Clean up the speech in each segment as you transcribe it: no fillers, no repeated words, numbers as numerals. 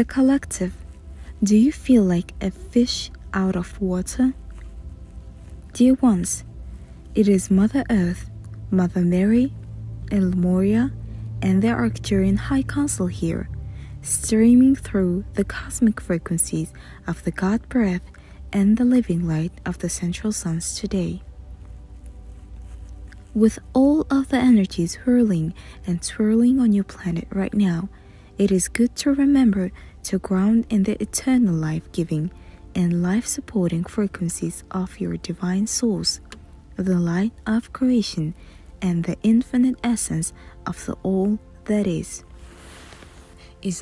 The collective. Do you feel like a fish out of water? Dear ones, it is Mother Earth, Mother Mary, El Moria, and the Arcturian High Council here, streaming through the cosmic frequencies of the God breath and the living light of the central suns today. With all of the energies whirling and twirling on your planet right now, it is good to remember to ground in the eternal life-giving and life-supporting frequencies of your divine source, the light of creation, and the infinite essence of the all that is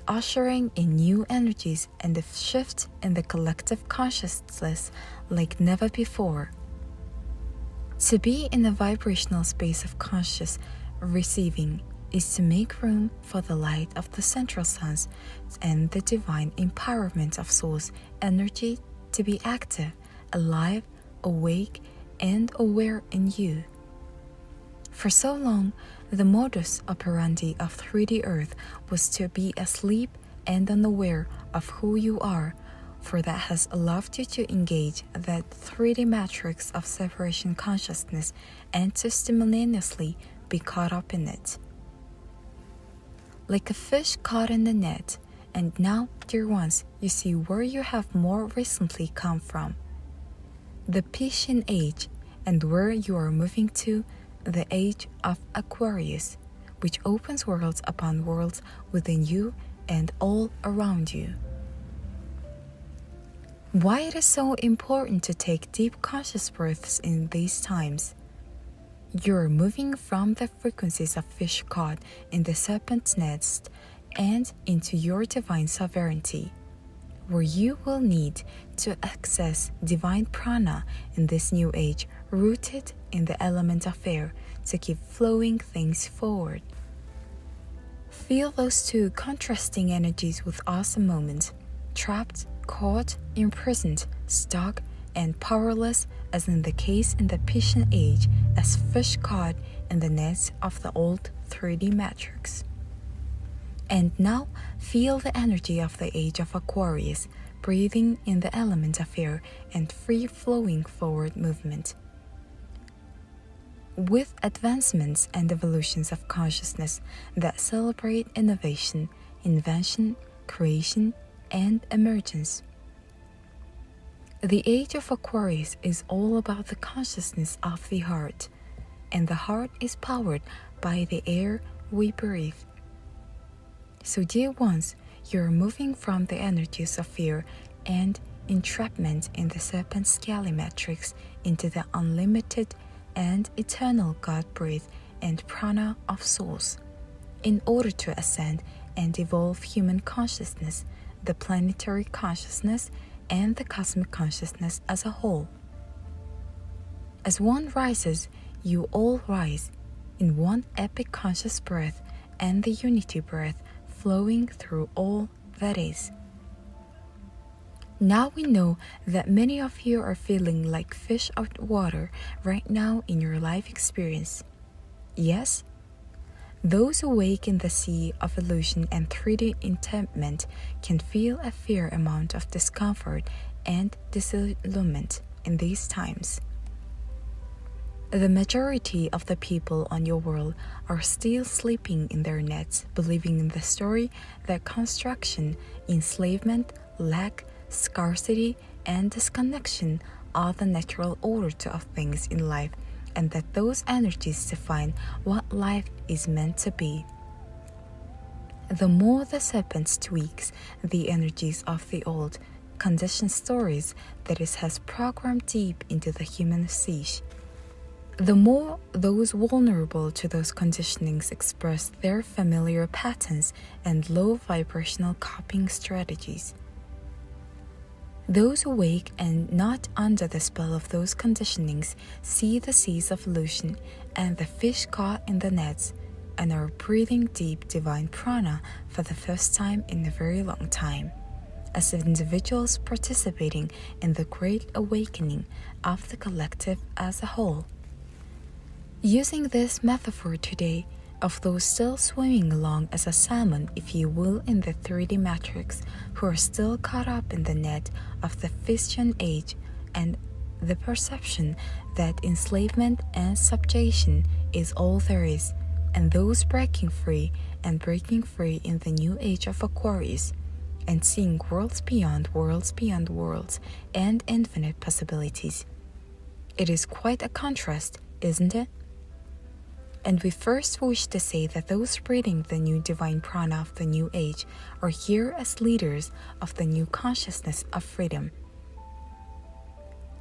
ushering in new energies and a shift in the collective consciousness like never before. To be in a vibrational space of conscious receiving is to make room for the light of the central suns and the divine empowerment of source energy to be active, alive, awake, and aware in you. For so long, the modus operandi of 3D Earth was to be asleep and unaware of who you are, for that has allowed you to engage that 3D matrix of separation consciousness and to simultaneously be caught up in it. Like a fish caught in the net, and now, dear ones, you see where you have more recently come from. The Piscean age, and where you are moving to, the age of Aquarius, which opens worlds upon worlds within you and all around you. Why it is so important to take deep conscious breaths in these times? You're moving from the frequencies of fish caught in the serpent's nest and into your divine sovereignty, where you will need to access divine prana in this new age, rooted in the element of air, to keep flowing things forward. Feel those two contrasting energies with us a moment, trapped, caught, imprisoned, stuck, and powerless, as in the case in the Piscean age, as fish caught in the nets of the old 3D matrix. And now feel the energy of the age of Aquarius, breathing in the element of air and free-flowing forward movement. With advancements and evolutions of consciousness that celebrate innovation, invention, creation, and emergence. The age of Aquarius is all about the consciousness of the heart, and the heart is powered by the air we breathe. So, dear ones, you're moving from the energies of fear and entrapment in the serpent scaly matrix into the unlimited and eternal God breath and prana of source, in order to ascend and evolve human consciousness, the planetary consciousness, and the cosmic consciousness as a whole. As one rises, you all rise in one epic conscious breath and the unity breath flowing through all that is. Now we know that many of you are feeling like fish out of water right now in your life experience. Yes? Those awake in the sea of illusion and 3D enchantment can feel a fair amount of discomfort and disillusionment in these times. The majority of the people on your world are still sleeping in their nets, believing in the story that construction, enslavement, lack, scarcity, and disconnection are the natural order of things in life, and that those energies define what life is meant to be. The more the serpent tweaks the energies of the old, conditioned stories that it has programmed deep into the human psyche, the more those vulnerable to those conditionings express their familiar patterns and low vibrational coping strategies. Those awake and not under the spell of those conditionings see the seas of illusion and the fish caught in the nets, and are breathing deep divine prana for the first time in a very long time, as individuals participating in the great awakening of the collective as a whole. Using this metaphor today, of those still swimming along as a salmon, if you will, in the 3D matrix, who are still caught up in the net of the Christian age and the perception that enslavement and subjugation is all there is, and those breaking free in the new age of Aquarius, and seeing worlds beyond worlds and infinite possibilities. It is quite a contrast, isn't it? And we first wish to say that those breathing the new divine prana of the new age are here as leaders of the new consciousness of freedom.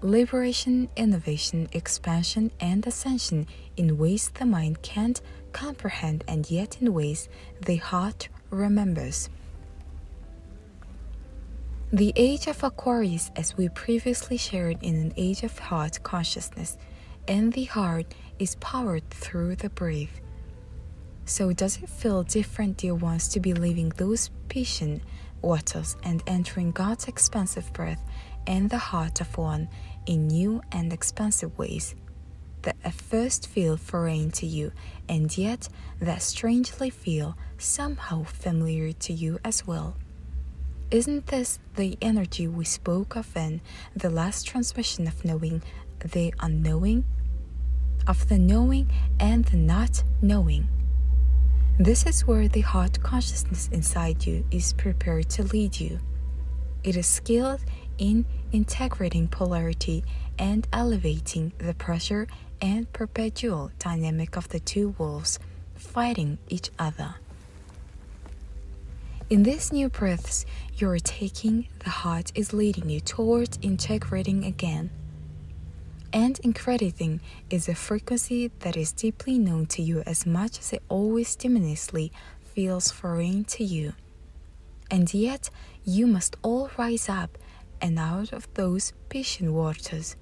Liberation, innovation, expansion, and ascension in ways the mind can't comprehend, and yet in ways the heart remembers. The age of Aquarius, as we previously shared, in an age of heart consciousness, and the heart is powered through the breath. So does it feel different, dear ones, to be leaving those Piscean waters and entering God's expansive breath and the heart of one in new and expansive ways that at first feel foreign to you, and yet that strangely feel somehow familiar to you as well? Isn't this the energy we spoke of in the last transmission of knowing the unknowing? Of the knowing and the not knowing. This is where the heart consciousness inside you is prepared to lead you. It is skilled in integrating polarity and elevating the pressure and perpetual dynamic of the two wolves fighting each other. In these new breaths you are taking, the heart is leading you towards integrating again. And increditing is a frequency that is deeply known to you as much as it always timorously feels foreign to you. And yet you must all rise up and out of those Piscean waters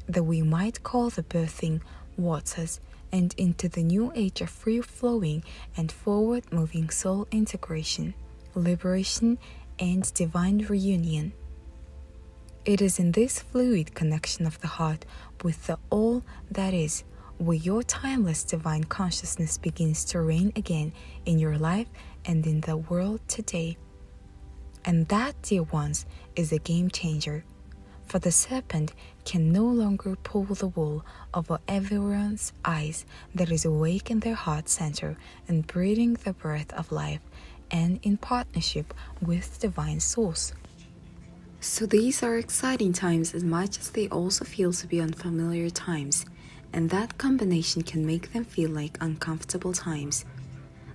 that we might call the birthing waters, and into the new age of free-flowing and forward-moving soul integration, liberation, and divine reunion. It is in this fluid connection of the heart with the all that is where your timeless divine consciousness begins to reign again in your life and in the world today. And that, dear ones, is a game changer. For the serpent can no longer pull the wool over everyone's eyes that is awake in their heart center and breathing the breath of life and in partnership with divine source. So these are exciting times as much as they also feel to be unfamiliar times, and that combination can make them feel like uncomfortable times,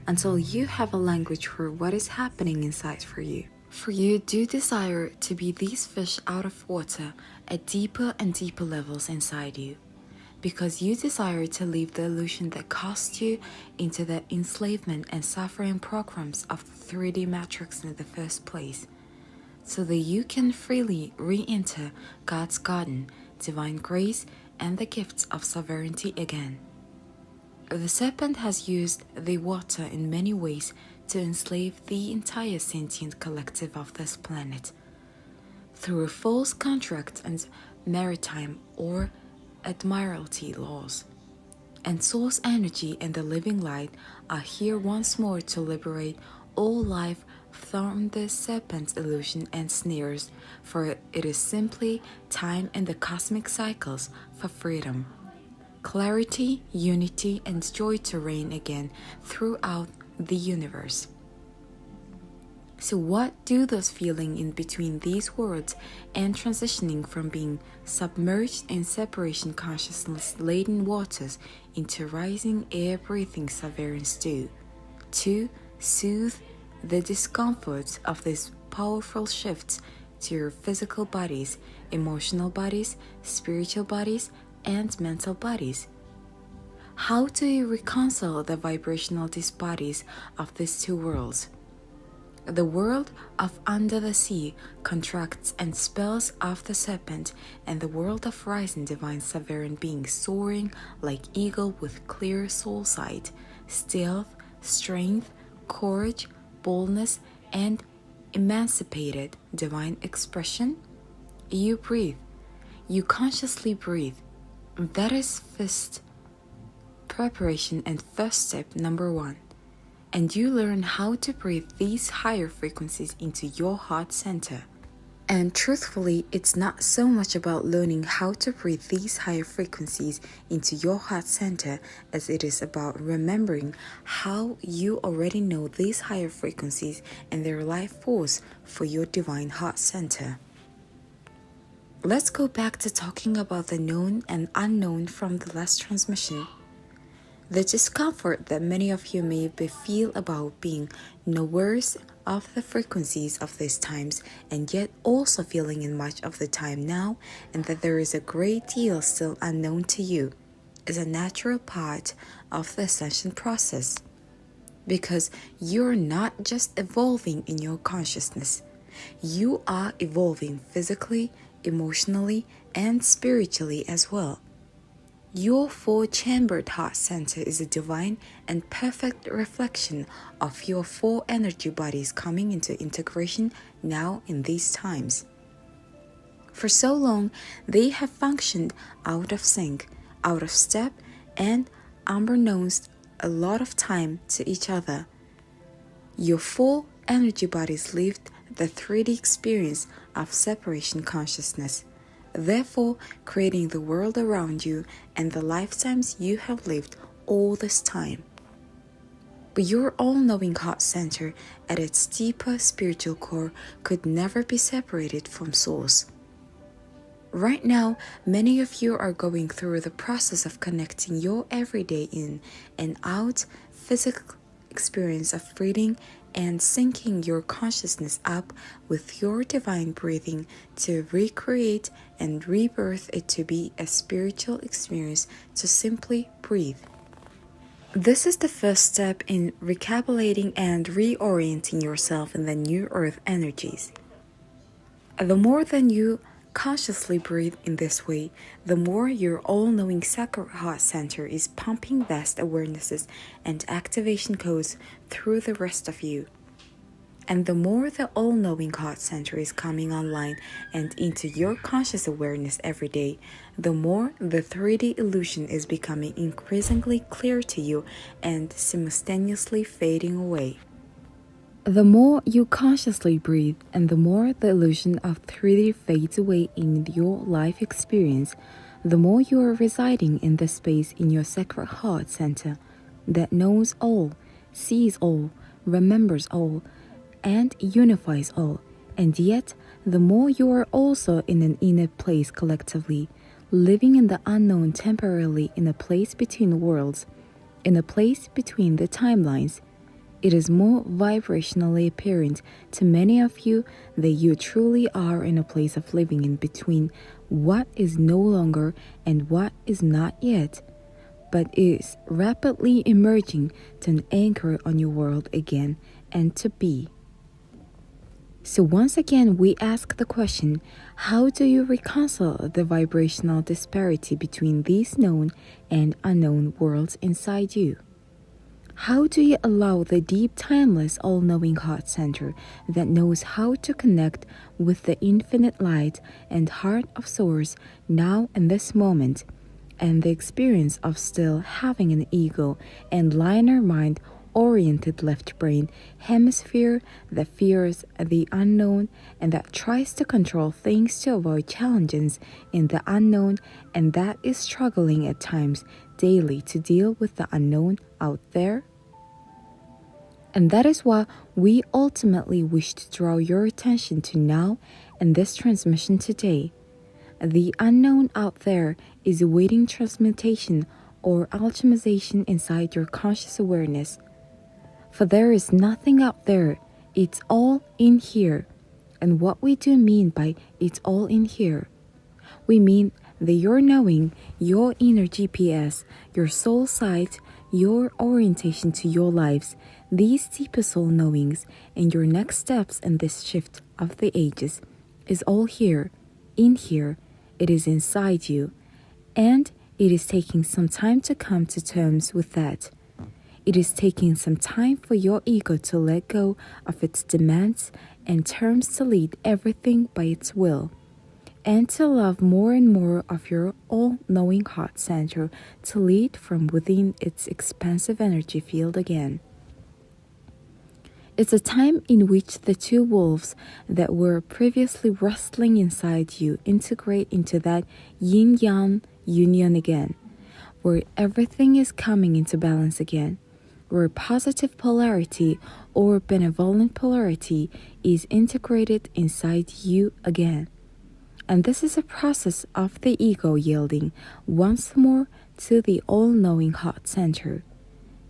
until you have a language for what is happening inside for you. For you do desire to be these fish out of water at deeper and deeper levels inside you, because you desire to leave the illusion that cast you into the enslavement and suffering programs of the 3D matrix in the first place, so that you can freely re-enter God's garden, divine grace, and the gifts of sovereignty again. The serpent has used the water in many ways to enslave the entire sentient collective of this planet, through false contracts and maritime or admiralty laws. And source energy and the living light are here once more to liberate all life from the serpent's illusion and snares, for it is simply time in the cosmic cycles for freedom, clarity, unity, and joy to reign again throughout the universe. So what do those feeling in between these worlds and transitioning from being submerged in separation consciousness-laden waters into rising air-breathing sovereigns do? To soothe the discomforts of these powerful shifts to your physical bodies, emotional bodies, spiritual bodies, and mental bodies. How do you reconcile the vibrational disparities of these two worlds? The world of under the sea contracts and spells of the serpent, and the world of rising divine sovereign beings soaring like eagle with clear soul sight, stealth, strength, courage, boldness, and emancipated divine expression. You breathe. You consciously breathe. That is first preparation and first step number 1. and you learn how to breathe these higher frequencies into your heart center. And truthfully, it's not so much about learning how to breathe these higher frequencies into your heart center as it is about remembering how you already know these higher frequencies and their life force for your divine heart center. Let's go back to talking about the known and unknown from the last transmission. The discomfort that many of you may feel about being unaware of the frequencies of these times and yet also feeling in much of the time now, and that there is a great deal still unknown to you, is a natural part of the ascension process. Because you're not just evolving in your consciousness, you are evolving physically, emotionally, and spiritually as well. Your four-chambered heart center is a divine and perfect reflection of your four energy bodies coming into integration now in these times. For so long, they have functioned out of sync, out of step, and unbeknownst a lot of time to each other. Your four energy bodies lived the 3D experience of separation consciousness, therefore creating the world around you and the lifetimes you have lived all this time. But your all-knowing heart center at its deeper spiritual core could never be separated from Source. Right now, many of you are going through the process of connecting your everyday in and out physical experience of breathing and syncing your consciousness up with your divine breathing to recreate and rebirth it to be a spiritual experience to simply breathe. This is the first step in recapitulating and reorienting yourself in the new earth energies. The more than you consciously breathe in this way, the more your all-knowing sacred heart center is pumping vast awarenesses and activation codes through the rest of you. And the more the all-knowing heart center is coming online and into your conscious awareness every day, the more the 3D illusion is becoming increasingly clear to you and simultaneously fading away. The more you consciously breathe and the more the illusion of 3D fades away in your life experience, the more you are residing in the space in your sacred heart center that knows all, sees all, remembers all, and unifies all. And yet, the more you are also in an inner place collectively, living in the unknown temporarily in a place between worlds, in a place between the timelines, it is more vibrationally apparent to many of you that you truly are in a place of living in between what is no longer and what is not yet, but is rapidly emerging to an anchor on your world again and to be. So once again, we ask the question, how do you reconcile the vibrational disparity between these known and unknown worlds inside you? How do you allow the deep, timeless, all-knowing heart center that knows how to connect with the infinite light and heart of Source now in this moment, and the experience of still having an ego and liner mind oriented left brain hemisphere that fears the unknown and that tries to control things to avoid challenges in the unknown and that is struggling at times daily to deal with the unknown out there? And that is what we ultimately wish to draw your attention to now in this transmission today. The unknown out there is awaiting transmutation or alchemization inside your conscious awareness. For there is nothing out there, it's all in here. And what we do mean by it's all in here, we mean that your knowing, your inner GPS, your soul sight, your orientation to your lives, these deeper soul knowings, and your next steps in this shift of the ages is all here, in here, it is inside you, and it is taking some time to come to terms with that. It is taking some time for your ego to let go of its demands and terms to lead everything by its will, and to love more and more of your all-knowing heart center to lead from within its expansive energy field again. It's a time in which the two wolves that were previously wrestling inside you integrate into that yin-yang union again, where everything is coming into balance again, where positive polarity or benevolent polarity is integrated inside you again. And this is a process of the ego yielding once more to the all-knowing heart center.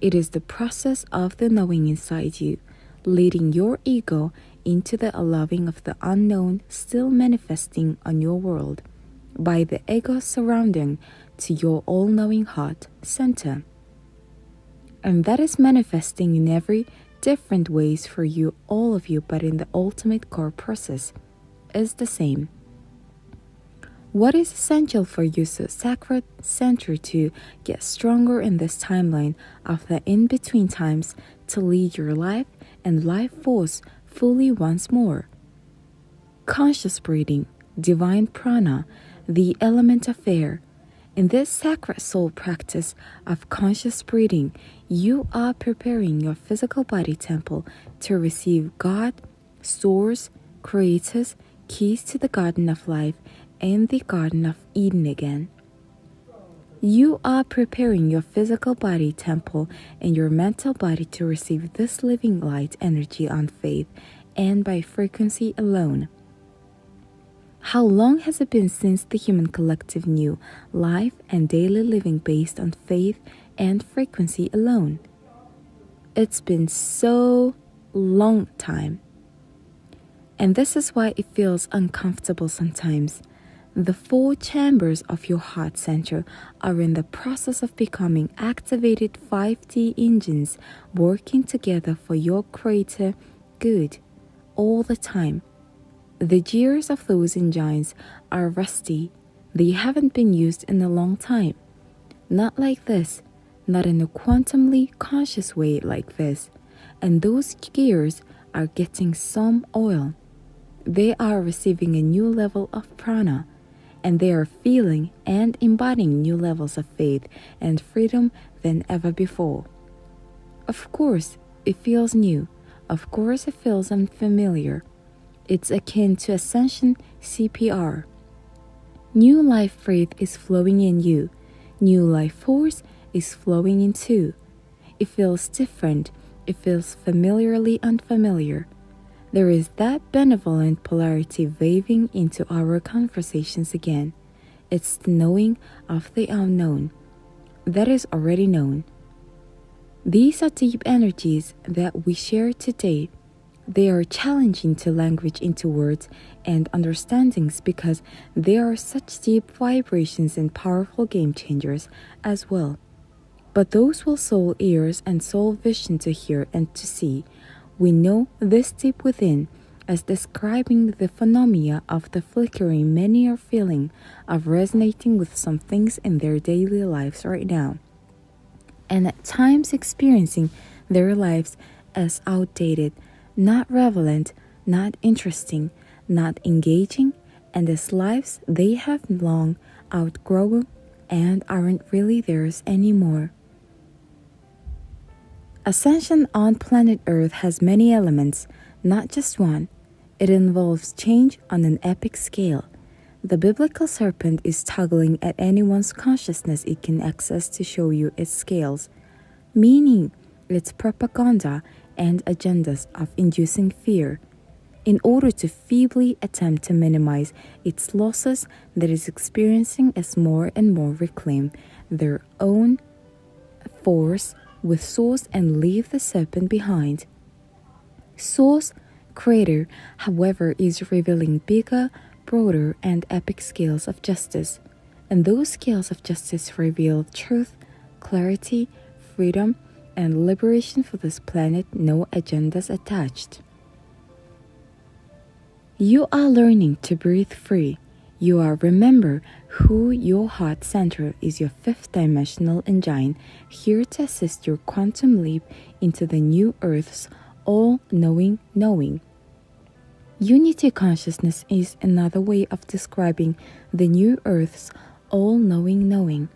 It is the process of the knowing inside you, leading your ego into the allowing of the unknown still manifesting on your world by the ego surrounding to your all-knowing heart center. And that is manifesting in every different ways for you, all of you, but in the ultimate core process is the same. What is essential for you so sacred center to get stronger in this timeline of the in-between times to lead your life and life force fully once more? Conscious breathing, divine prana, the element of air. In this sacred soul practice of conscious breathing, you are preparing your physical body temple to receive God, source, creators, keys to the garden of life and the Garden of Eden again. You are preparing your physical body temple and your mental body to receive this living light energy on faith and by frequency alone. How long has it been since the human collective knew life and daily living based on faith and frequency alone? It's been so long time. And this is why it feels uncomfortable sometimes. The 4 chambers of your heart center are in the process of becoming activated 5D engines working together for your greater good all the time. The gears of those engines are rusty. They haven't been used in a long time. Not like this, not in a quantumly conscious way like this. And those gears are getting some oil. They are receiving a new level of prana. And they are feeling and embodying new levels of faith and freedom than ever before. Of course, it feels new. Of course, it feels unfamiliar. It's akin to Ascension CPR. New life faith is flowing in you. New life force is flowing in too. It feels different. It feels familiarly unfamiliar. There is that benevolent polarity waving into our conversations again. It's the knowing of the unknown. That is already known. These are deep energies that we share today. They are challenging to language into words and understandings because they are such deep vibrations and powerful game changers as well. But those with soul ears and soul vision to hear and to see, we know this deep within as describing the phenomena of the flickering many are feeling of resonating with some things in their daily lives right now, and at times experiencing their lives as outdated, not relevant, not interesting, not engaging, and as lives they have long outgrown and aren't really theirs anymore. Ascension on planet Earth has many elements, not just one. It involves change on an epic scale. The biblical serpent is tugging at anyone's consciousness it can access to show you its scales, meaning its propaganda and agendas of inducing fear, in order to feebly attempt to minimize its losses that is experiencing as more and more reclaim their own force with Source and leave the serpent behind. Source, Creator, however, is revealing bigger, broader, and epic scales of justice. And those scales of justice reveal truth, clarity, freedom, and liberation for this planet, no agendas attached. You are learning to breathe free. You are remember who your heart center is, your 5th dimensional engine, here to assist your quantum leap into the new Earth's all-knowing knowing. Unity consciousness is another way of describing the new Earth's all-knowing knowing.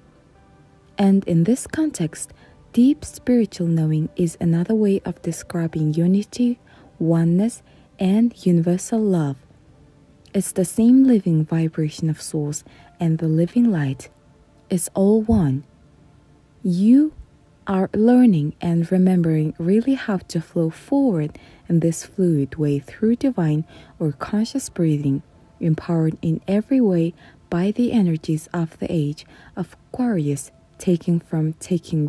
And in this context, Deep spiritual knowing is another way of describing unity, oneness, and universal love. It's the same living vibration of source and the living light. It's all one. You are learning and remembering really how to flow forward in this fluid way through divine or conscious breathing, empowered in every way by the energies of the age of Aquarius, taking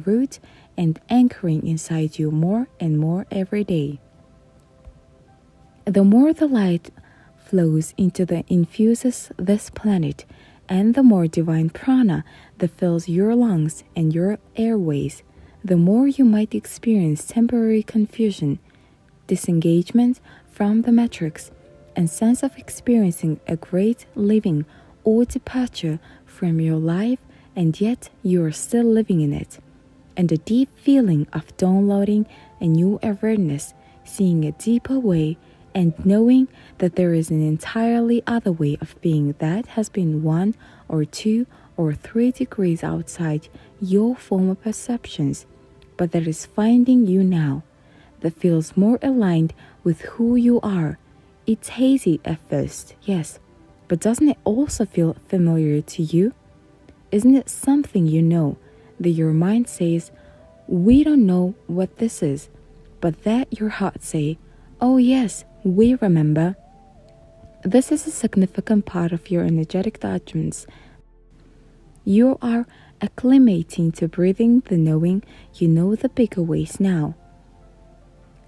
root and anchoring inside you more and more every day. The more the light flows into the infuses this planet, and the more divine prana that fills your lungs and your airways, the more you might experience temporary confusion, disengagement from the matrix, and sense of experiencing a great living or departure from your life, and yet you are still living in it. And a deep feeling of downloading a new awareness, seeing a deeper way, and knowing that there is an entirely other way of being that has been 1 or 2 or 3 degrees outside your former perceptions, but that is finding you now, that feels more aligned with who you are. It's hazy at first, yes, but doesn't it also feel familiar to you? Isn't it something you know, that your mind says, we don't know what this is, but that your heart say, oh yes, we remember. This is a significant part of your energetic judgments. You are acclimating to breathing the knowing you know the bigger ways now.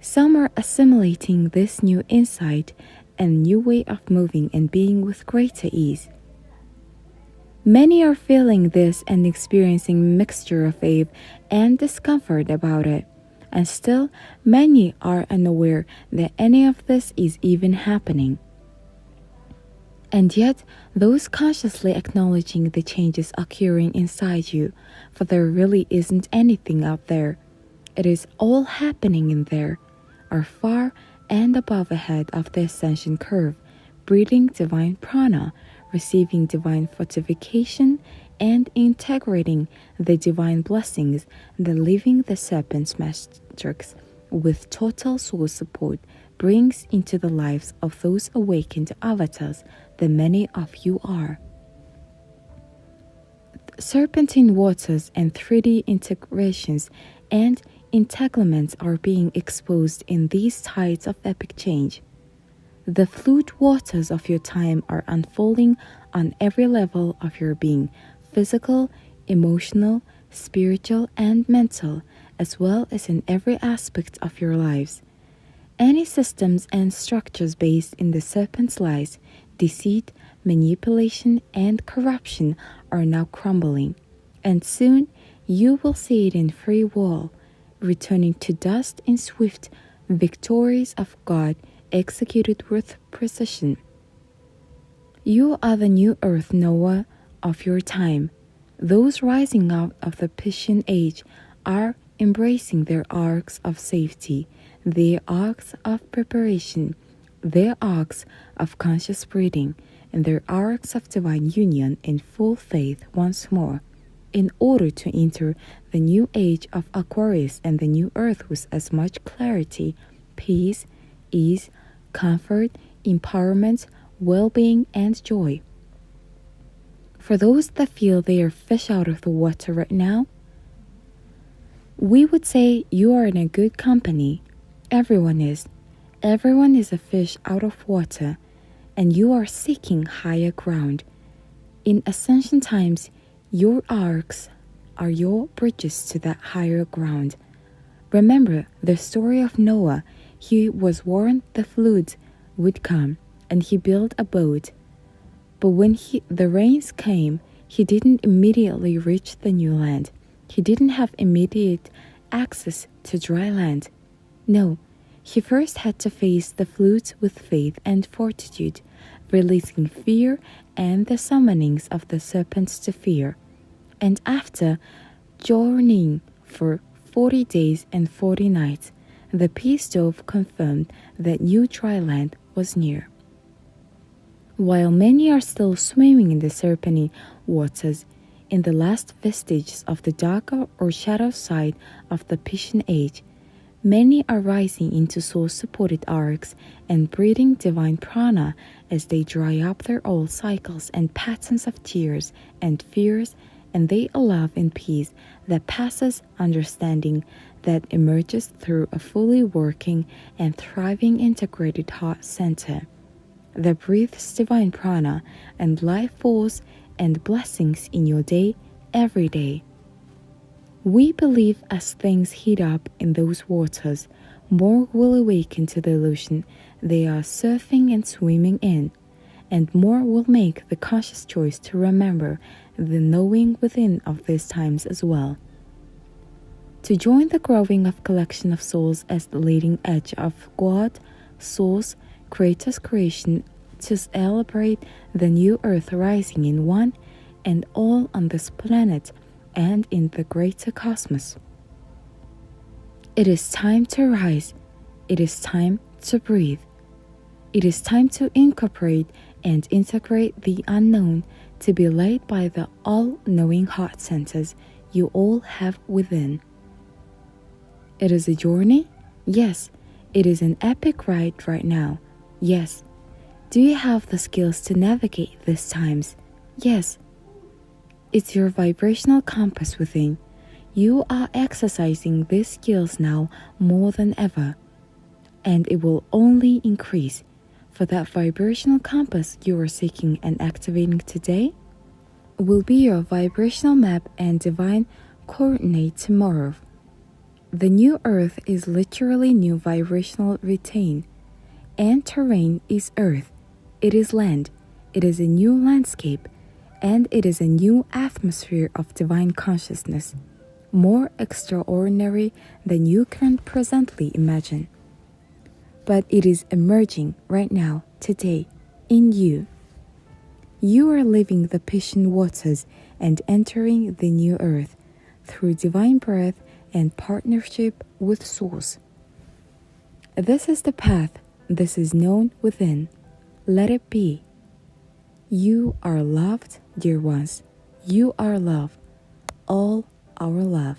Some are assimilating this new insight and new way of moving and being with greater ease. Many are feeling this and experiencing a mixture of awe and discomfort about it. And still, many are unaware that any of this is even happening. And yet, those consciously acknowledging the changes occurring inside you, for there really isn't anything out there, it is all happening in there, are far and above ahead of the ascension curve, breathing divine prana, receiving divine fortification, and integrating the divine blessings that living the serpent's matrix with total soul support brings into the lives of those awakened avatars that many of you are. Serpentine waters and 3D integrations and entanglements are being exposed in these tides of epic change. The fluid waters of your time are unfolding on every level of your being, physical, emotional, spiritual, and mental, as well as in every aspect of your lives. Any systems and structures based in the serpent's lies, deceit, manipulation, and corruption are now crumbling, and soon you will see it in free fall, returning to dust in swift victories of God executed with precision. You are the new earth Noah of your time. Those rising out of the Piscean age are embracing their arcs of safety, their arcs of preparation, their arcs of conscious breathing, and their arcs of divine union in full faith once more, in order to enter the new age of Aquarius and the new earth with as much clarity, peace, ease, comfort, empowerment, well-being, and joy. For those that feel they are fish out of the water right now, we would say you are in a good company. Everyone is. Everyone is a fish out of water, and you are seeking higher ground. In ascension times, your arcs are your bridges to that higher ground. Remember the story of Noah. He was warned the flood would come, and he built a boat. But when the rains came, he didn't immediately reach the new land. He didn't have immediate access to dry land. No, he first had to face the floods with faith and fortitude, releasing fear and the summonings of the serpents to fear. And after journeying for 40 days and 40 nights, the peace dove confirmed that new dry land was near. While many are still swimming in the serpentine waters, in the last vestiges of the darker or shadow side of the Piscean age, many are rising into soul-supported arcs and breathing divine prana as they dry up their old cycles and patterns of tears and fears, and they allow in peace that passes understanding that emerges through a fully working and thriving integrated heart center that breathes divine prana and life force and blessings in your day every day. We believe as things heat up in those waters, more will awaken to the illusion they are surfing and swimming in, and more will make the conscious choice to remember the knowing within of these times as well. To join the growing of collection of souls as the leading edge of God, Source, Creator's creation, to celebrate the new earth rising in one and all on this planet and in the greater cosmos. It is time to rise. It is time to breathe. It is time to incorporate and integrate the unknown to be led by the all-knowing heart centers you all have within. It is a journey? Yes. It is an epic ride right now? Yes. Do you have the skills to navigate these times? Yes. It's your vibrational compass within. You are exercising these skills now more than ever, and it will only increase. For that vibrational compass you are seeking and activating today will be your vibrational map and divine coordinate tomorrow. The new earth is literally new vibrational retain, and terrain is earth. It is land. It is a new landscape, and it is a new atmosphere of divine consciousness, more extraordinary than you can presently imagine. But it is emerging right now, today, in you. You are leaving the Piscean waters and entering the new earth through divine breath and partnership with Source. This is the path. This is known within. Let it be. You are loved, dear ones. You are love. All our love.